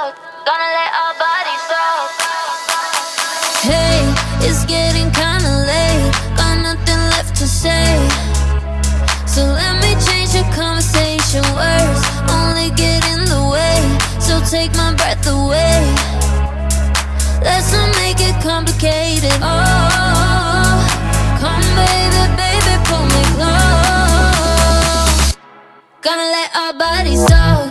talk. Gonna let our bodies talk. Hey, it's getting kinda late. Got nothing left to say. So let me change the conversation. Words only get in the way. So take my breath away. Let's not make it complicated. Oh, come baby, baby, pull me close. Gonna let our bodies talk.